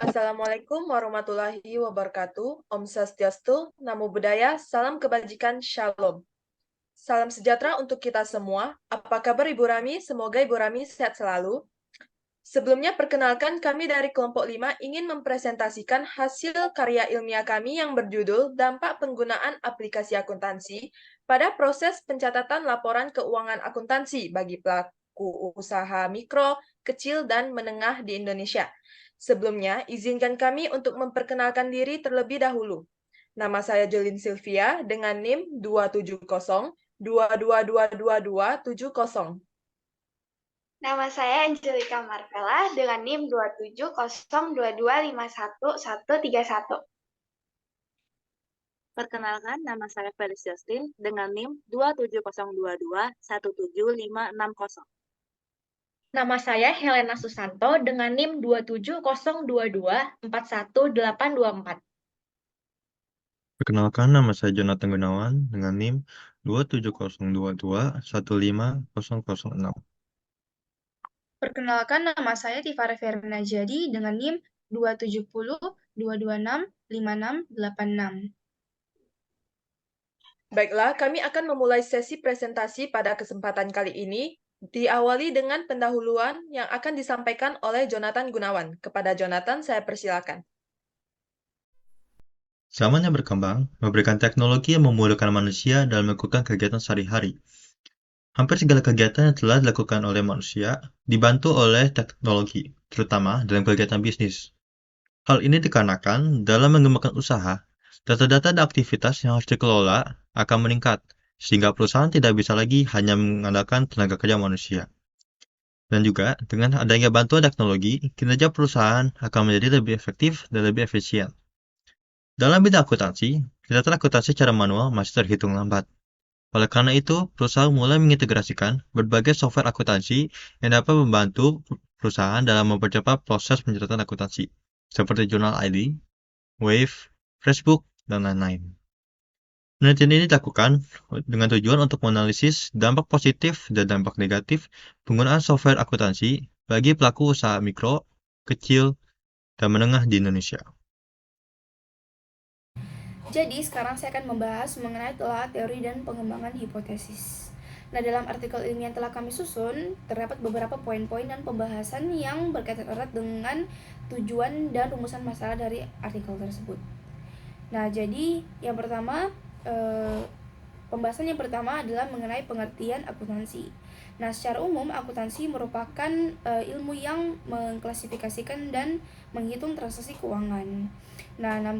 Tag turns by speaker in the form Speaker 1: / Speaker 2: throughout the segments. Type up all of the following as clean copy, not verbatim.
Speaker 1: Assalamualaikum warahmatullahi wabarakatuh. Om Swastiastu, Namo Buddhaya, salam kebajikan, Shalom. Salam sejahtera untuk kita semua. Apa kabar Ibu Rami? Semoga Ibu Rami sehat selalu. Sebelumnya, perkenalkan kami dari kelompok 5 ingin mempresentasikan hasil karya ilmiah kami yang berjudul Dampak Penggunaan Aplikasi Akuntansi pada Proses Pencatatan Laporan Keuangan Akuntansi bagi pelaku usaha mikro, kecil, dan menengah di Indonesia. Sebelumnya, izinkan kami untuk memperkenalkan diri terlebih dahulu. Nama saya Jolin Sylvia dengan NIM 270222270.
Speaker 2: Nama saya Angelika Marvella dengan NIM 27022511131.
Speaker 3: Perkenalkan, nama saya Felis Justin dengan NIM 27022175660.
Speaker 4: Nama saya Helena Susanto dengan NIM 27022418824.
Speaker 5: Perkenalkan, nama saya Jonathan Gunawan dengan NIM 27022150006.
Speaker 6: Perkenalkan, nama saya Tifare Verna Jadi dengan NIM 27022656586.
Speaker 1: Baiklah, kami akan memulai sesi presentasi pada kesempatan kali ini, diawali dengan pendahuluan yang akan disampaikan oleh Jonathan Gunawan. Kepada Jonathan, saya persilakan.
Speaker 5: Zaman yang berkembang memberikan teknologi yang memudahkan manusia dalam melakukan kegiatan sehari-hari. Hampir segala kegiatan yang telah dilakukan oleh manusia dibantu oleh teknologi, terutama dalam kegiatan bisnis. Hal ini dikarenakan dalam mengembangkan usaha, data-data dan aktivitas yang harus dikelola akan meningkat, sehingga perusahaan tidak bisa lagi hanya mengandalkan tenaga kerja manusia. Dan juga, dengan adanya bantuan teknologi, kinerja perusahaan akan menjadi lebih efektif dan lebih efisien. Dalam bidang akuntansi, catatan akuntansi secara manual masih terhitung lambat. Oleh karena itu, perusahaan mulai mengintegrasikan berbagai software akuntansi yang dapat membantu perusahaan dalam mempercepat proses pencatatan akuntansi, seperti Journal ID, Wave, Freshbook, dan lain-lain. Penelitian ini dilakukan dengan tujuan untuk menganalisis dampak positif dan dampak negatif penggunaan software akuntansi bagi pelaku usaha mikro, kecil, dan menengah di Indonesia.
Speaker 6: Jadi, sekarang saya akan membahas mengenai teori dan pengembangan hipotesis. Nah, dalam artikel ilmiah yang telah kami susun, terdapat beberapa poin-poin dan pembahasan yang berkaitan erat dengan tujuan dan rumusan masalah dari artikel tersebut. Nah, jadi yang pertama, pembahasan yang pertama adalah mengenai pengertian akuntansi. Nah, secara umum, akuntansi merupakan ilmu yang mengklasifikasikan dan menghitung transaksi keuangan. Nah,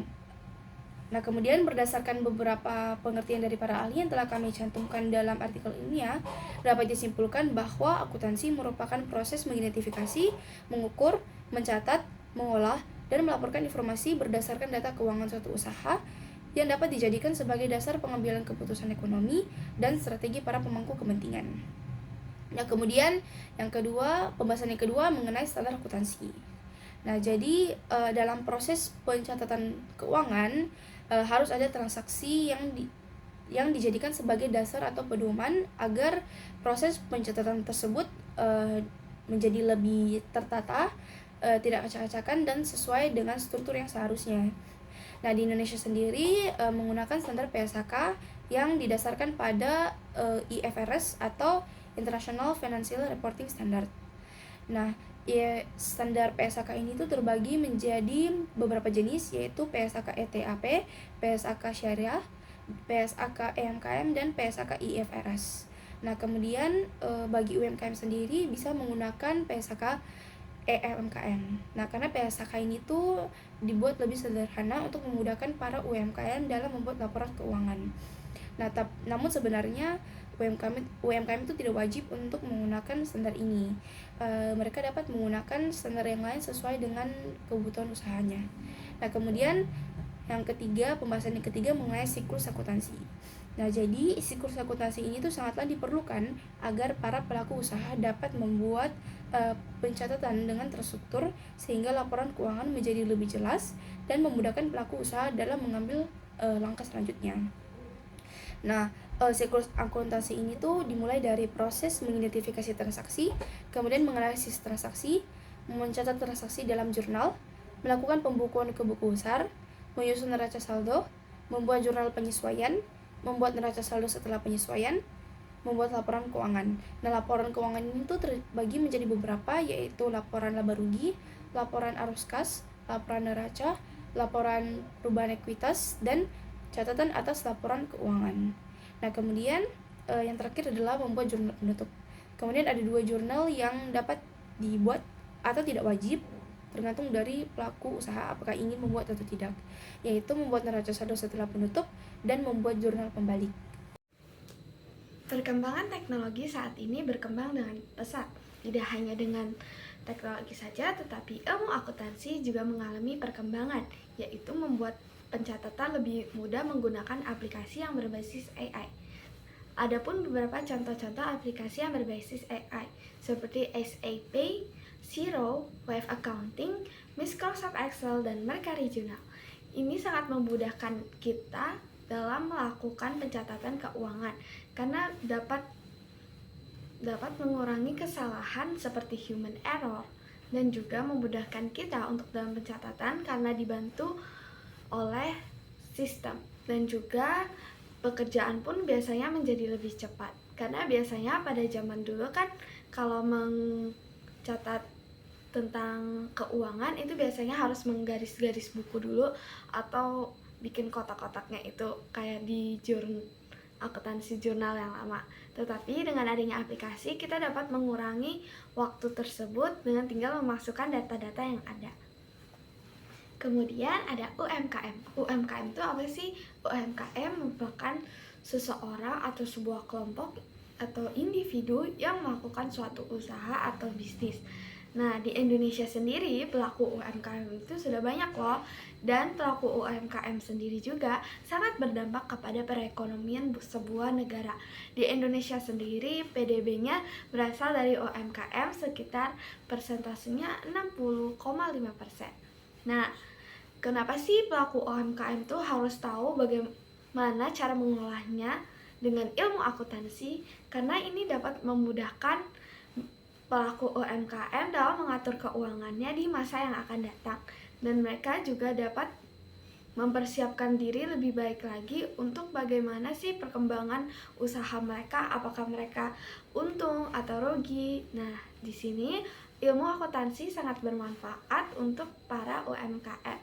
Speaker 6: kemudian berdasarkan beberapa pengertian dari para ahli yang telah kami cantumkan dalam artikel ilmiah, dapat disimpulkan bahwa akuntansi merupakan proses mengidentifikasi, mengukur, mencatat, mengolah, dan melaporkan informasi berdasarkan data keuangan suatu usaha yang dapat dijadikan sebagai dasar pengambilan keputusan ekonomi dan strategi para pemangku kepentingan. Nah, kemudian pembahasan yang kedua mengenai standar akuntansi. Nah, jadi dalam proses pencatatan keuangan harus ada transaksi yang dijadikan sebagai dasar atau pedoman agar proses pencatatan tersebut menjadi lebih tertata, tidak acak-acakan, dan sesuai dengan struktur yang seharusnya. Nah, di Indonesia sendiri menggunakan standar PSAK yang didasarkan pada IFRS atau International Financial Reporting Standard. Nah, standar PSAK ini tuh terbagi menjadi beberapa jenis, yaitu PSAK ETAP, PSAK Syariah, PSAK EMKM, dan PSAK IFRS. Nah, kemudian bagi UMKM sendiri bisa menggunakan PSAK EMKM. Nah, karena PSAK ini tuh dibuat lebih sederhana untuk memudahkan para UMKM dalam membuat laporan keuangan. Nah, namun sebenarnya UMKM itu tidak wajib untuk menggunakan standar ini. Mereka dapat menggunakan standar yang lain sesuai dengan kebutuhan usahanya. Nah, kemudian pembahasan yang ketiga mengenai siklus akuntansi. Nah, jadi siklus akuntansi ini tuh sangatlah diperlukan agar para pelaku usaha dapat membuat pencatatan dengan terstruktur sehingga laporan keuangan menjadi lebih jelas dan memudahkan pelaku usaha dalam mengambil langkah selanjutnya. Nah, siklus akuntansi ini tuh dimulai dari proses mengidentifikasi transaksi, kemudian menganalisis transaksi, mencatat transaksi dalam jurnal, melakukan pembukuan ke buku besar, menyusun neraca saldo, membuat jurnal penyesuaian, membuat neraca saldo setelah penyesuaian, membuat laporan keuangan. Nah, laporan keuangan ini tuh terbagi menjadi beberapa, yaitu laporan laba rugi, laporan arus kas, laporan neraca, laporan perubahan ekuitas, dan catatan atas laporan keuangan. Nah, kemudian yang terakhir adalah membuat jurnal penutup. Kemudian ada 2 jurnal yang dapat dibuat atau tidak wajib, tergantung dari pelaku usaha apakah ingin membuat atau tidak, yaitu membuat neraca saldo setelah penutup dan membuat jurnal pembalik.
Speaker 2: Perkembangan teknologi saat ini berkembang dengan pesat. Tidak hanya dengan teknologi saja, tetapi ilmu akuntansi juga mengalami perkembangan, yaitu membuat pencatatan lebih mudah menggunakan aplikasi yang berbasis AI. Adapun beberapa contoh-contoh aplikasi yang berbasis AI, seperti SAP, Xero, Wave Accounting, Microsoft Excel, dan Mercari Journal. Ini sangat memudahkan kita dalam melakukan pencatatan keuangan, karena dapat mengurangi kesalahan seperti human error, dan juga memudahkan kita untuk dalam pencatatan karena dibantu oleh sistem, dan juga pekerjaan pun biasanya menjadi lebih cepat, karena biasanya pada zaman dulu kan kalau mencatat tentang keuangan itu biasanya harus menggaris-garis buku dulu atau bikin kotak-kotaknya itu kayak di akuntansi jurnal yang lama. Tetapi dengan adanya aplikasi kita dapat mengurangi waktu tersebut dengan tinggal memasukkan data-data yang ada. Kemudian ada UMKM. UMKM itu apa sih? UMKM merupakan seseorang atau sebuah kelompok atau individu yang melakukan suatu usaha atau bisnis. Nah, di Indonesia sendiri pelaku UMKM itu sudah banyak loh, dan pelaku UMKM sendiri juga sangat berdampak kepada perekonomian sebuah negara. Di Indonesia sendiri PDB-nya berasal dari UMKM sekitar persentasenya 60,5%. Nah, kenapa sih pelaku UMKM itu harus tahu bagaimana cara mengolahnya dengan ilmu akuntansi? Karena ini dapat memudahkan pelaku UMKM dalam mengatur keuangannya di masa yang akan datang, dan mereka juga dapat mempersiapkan diri lebih baik lagi untuk bagaimana sih perkembangan usaha mereka, apakah mereka untung atau rugi. Nah, di sini ilmu akuntansi sangat bermanfaat untuk para UMKM.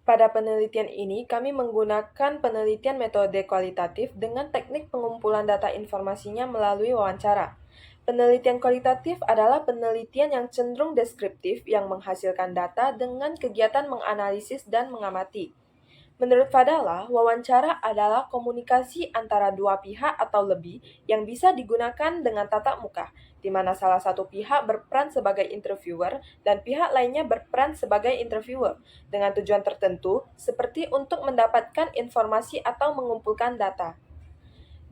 Speaker 1: Pada penelitian ini, kami menggunakan penelitian metode kualitatif dengan teknik pengumpulan data informasinya melalui wawancara. Penelitian kualitatif adalah penelitian yang cenderung deskriptif yang menghasilkan data dengan kegiatan menganalisis dan mengamati. Menurut Fadala, wawancara adalah komunikasi antara dua pihak atau lebih yang bisa digunakan dengan tatap muka, di mana salah satu pihak berperan sebagai interviewer dan pihak lainnya berperan sebagai interviewer, dengan tujuan tertentu seperti untuk mendapatkan informasi atau mengumpulkan data.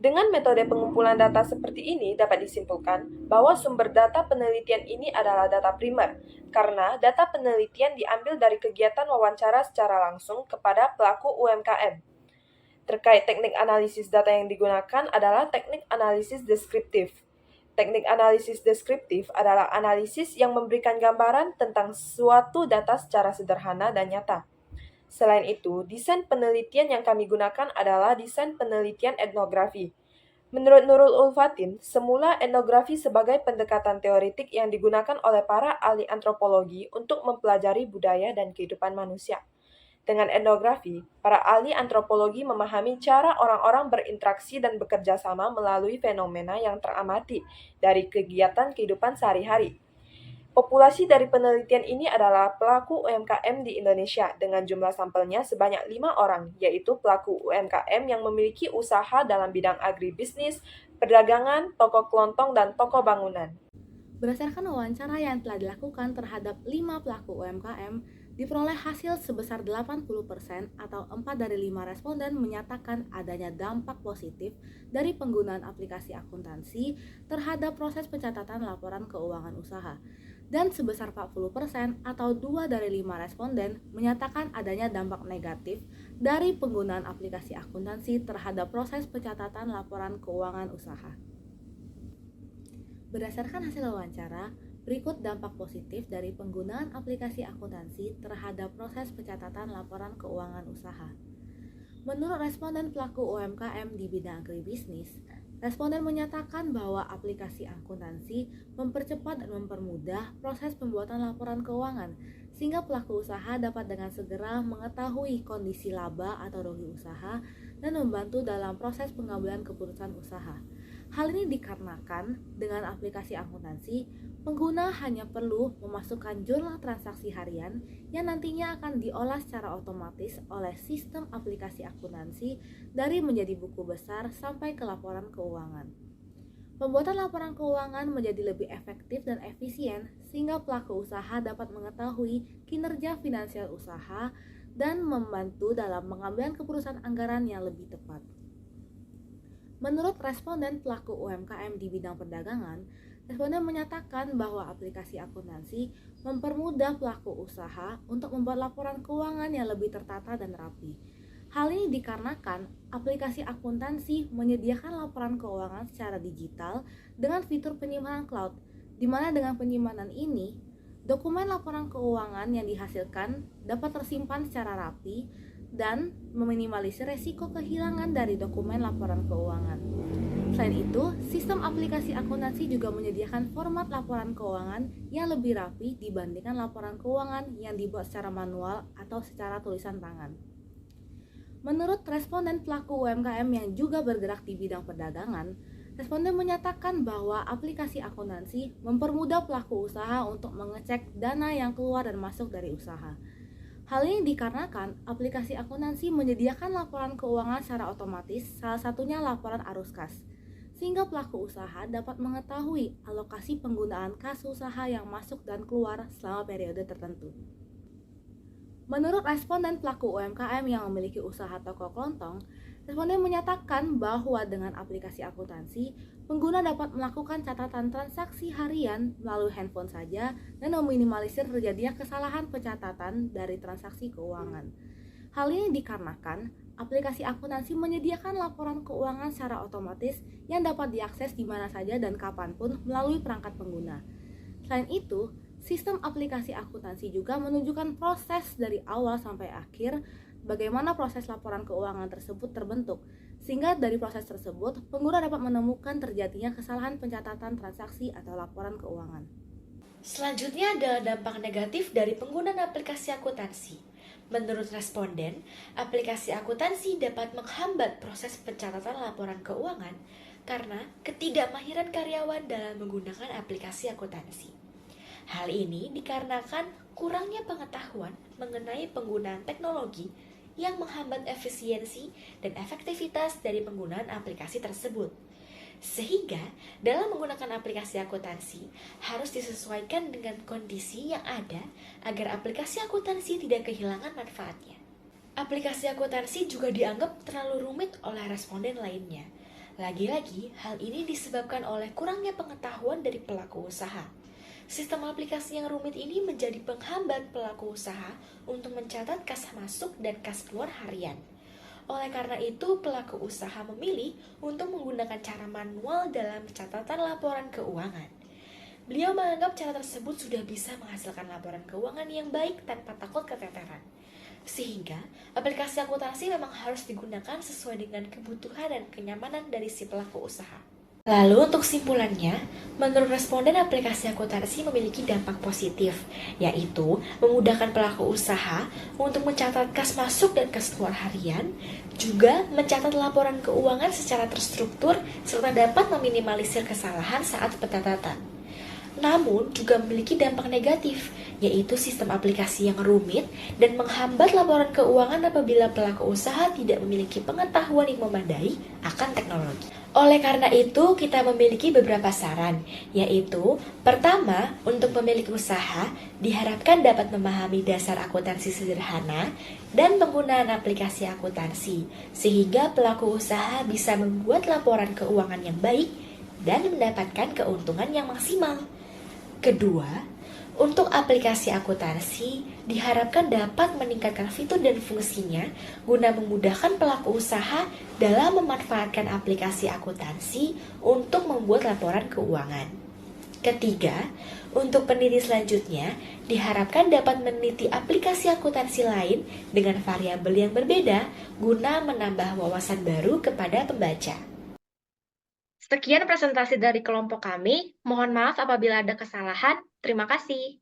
Speaker 1: Dengan metode pengumpulan data seperti ini dapat disimpulkan bahwa sumber data penelitian ini adalah data primer, karena data penelitian diambil dari kegiatan wawancara secara langsung kepada pelaku UMKM. Terkait teknik analisis data yang digunakan adalah teknik analisis deskriptif. Teknik analisis deskriptif adalah analisis yang memberikan gambaran tentang suatu data secara sederhana dan nyata. Selain itu, desain penelitian yang kami gunakan adalah desain penelitian etnografi. Menurut Nurul Ulfatin, semula etnografi sebagai pendekatan teoretik yang digunakan oleh para ahli antropologi untuk mempelajari budaya dan kehidupan manusia. Dengan etnografi, para ahli antropologi memahami cara orang-orang berinteraksi dan bekerja sama melalui fenomena yang teramati dari kegiatan kehidupan sehari-hari. Populasi dari penelitian ini adalah pelaku UMKM di Indonesia dengan jumlah sampelnya sebanyak 5 orang, yaitu pelaku UMKM yang memiliki usaha dalam bidang agribisnis, perdagangan, toko kelontong, dan toko bangunan.
Speaker 7: Berdasarkan wawancara yang telah dilakukan terhadap 5 pelaku UMKM, diperoleh hasil sebesar 80% atau 4 dari 5 responden menyatakan adanya dampak positif dari penggunaan aplikasi akuntansi terhadap proses pencatatan laporan keuangan usaha. Dan sebesar 40% atau 2 dari 5 responden menyatakan adanya dampak negatif dari penggunaan aplikasi akuntansi terhadap proses pencatatan laporan keuangan usaha. Berdasarkan hasil wawancara, Berikut dampak positif dari penggunaan aplikasi akuntansi terhadap proses pencatatan laporan keuangan usaha. Menurut responden pelaku UMKM di bidang agribisnis, responden menyatakan bahwa aplikasi akuntansi mempercepat dan mempermudah proses pembuatan laporan keuangan, sehingga pelaku usaha dapat dengan segera mengetahui kondisi laba atau rugi usaha dan membantu dalam proses pengambilan keputusan usaha. Hal ini dikarenakan dengan aplikasi akuntansi, pengguna hanya perlu memasukkan jurnal transaksi harian yang nantinya akan diolah secara otomatis oleh sistem aplikasi akuntansi dari menjadi buku besar sampai ke laporan keuangan. Pembuatan laporan keuangan menjadi lebih efektif dan efisien sehingga pelaku usaha dapat mengetahui kinerja finansial usaha dan membantu dalam pengambilan keputusan anggaran yang lebih tepat. Menurut responden pelaku UMKM di bidang perdagangan, responden menyatakan bahwa aplikasi akuntansi mempermudah pelaku usaha untuk membuat laporan keuangan yang lebih tertata dan rapi. Hal ini dikarenakan aplikasi akuntansi menyediakan laporan keuangan secara digital dengan fitur penyimpanan cloud, di mana dengan penyimpanan ini, dokumen laporan keuangan yang dihasilkan dapat tersimpan secara rapi dan meminimalisir resiko kehilangan dari dokumen laporan keuangan. Selain itu, sistem aplikasi akuntansi juga menyediakan format laporan keuangan yang lebih rapi dibandingkan laporan keuangan yang dibuat secara manual atau secara tulisan tangan. Menurut responden pelaku UMKM yang juga bergerak di bidang perdagangan, responden menyatakan bahwa aplikasi akuntansi mempermudah pelaku usaha untuk mengecek dana yang keluar dan masuk dari usaha. Hal ini dikarenakan aplikasi akuntansi menyediakan laporan keuangan secara otomatis, salah satunya laporan arus kas, sehingga pelaku usaha dapat mengetahui alokasi penggunaan kas usaha yang masuk dan keluar selama periode tertentu. Menurut responden pelaku UMKM yang memiliki usaha toko kelontong, responden menyatakan bahwa dengan aplikasi akuntansi, pengguna dapat melakukan catatan transaksi harian melalui handphone saja dan meminimalisir terjadinya kesalahan pencatatan dari transaksi keuangan. Hal ini dikarenakan aplikasi akuntansi menyediakan laporan keuangan secara otomatis yang dapat diakses di mana saja dan kapanpun melalui perangkat pengguna. Selain itu, sistem aplikasi akuntansi juga menunjukkan proses dari awal sampai akhir bagaimana proses laporan keuangan tersebut terbentuk, sehingga dari proses tersebut pengguna dapat menemukan terjadinya kesalahan pencatatan transaksi atau laporan keuangan.
Speaker 8: Selanjutnya adalah dampak negatif dari penggunaan aplikasi akuntansi. Menurut responden, aplikasi akuntansi dapat menghambat proses pencatatan laporan keuangan karena ketidakmahiran karyawan dalam menggunakan aplikasi akuntansi. Hal ini dikarenakan kurangnya pengetahuan mengenai penggunaan teknologi yang menghambat efisiensi dan efektivitas dari penggunaan aplikasi tersebut. Sehingga dalam menggunakan aplikasi akuntansi harus disesuaikan dengan kondisi yang ada agar aplikasi akuntansi tidak kehilangan manfaatnya. Aplikasi akuntansi juga dianggap terlalu rumit oleh responden lainnya. Lagi-lagi, hal ini disebabkan oleh kurangnya pengetahuan dari pelaku usaha. Sistem aplikasi yang rumit ini menjadi penghambat pelaku usaha untuk mencatat kas masuk dan kas keluar harian. Oleh karena itu, pelaku usaha memilih untuk menggunakan cara manual dalam catatan laporan keuangan. Beliau menganggap cara tersebut sudah bisa menghasilkan laporan keuangan yang baik tanpa takut keteteran. Sehingga, aplikasi akuntansi memang harus digunakan sesuai dengan kebutuhan dan kenyamanan dari si pelaku usaha. Lalu untuk simpulannya, menurut responden aplikasi akuntansi memiliki dampak positif, yaitu memudahkan pelaku usaha untuk mencatat kas masuk dan kas keluar harian, juga mencatat laporan keuangan secara terstruktur, serta dapat meminimalisir kesalahan saat pencatatan. Namun juga memiliki dampak negatif, yaitu sistem aplikasi yang rumit dan menghambat laporan keuangan apabila pelaku usaha tidak memiliki pengetahuan yang memadai akan teknologi. Oleh karena itu, kita memiliki beberapa saran, yaitu pertama, untuk pemilik usaha diharapkan dapat memahami dasar akuntansi sederhana dan penggunaan aplikasi akuntansi, sehingga pelaku usaha bisa membuat laporan keuangan yang baik dan mendapatkan keuntungan yang maksimal. Kedua, untuk aplikasi akuntansi diharapkan dapat meningkatkan fitur dan fungsinya guna memudahkan pelaku usaha dalam memanfaatkan aplikasi akuntansi untuk membuat laporan keuangan. Ketiga, Untuk peneliti selanjutnya, diharapkan dapat meneliti aplikasi akuntansi lain dengan variabel yang berbeda guna menambah wawasan baru kepada pembaca.
Speaker 4: Sekian presentasi dari kelompok kami. Mohon maaf apabila ada kesalahan. Terima kasih.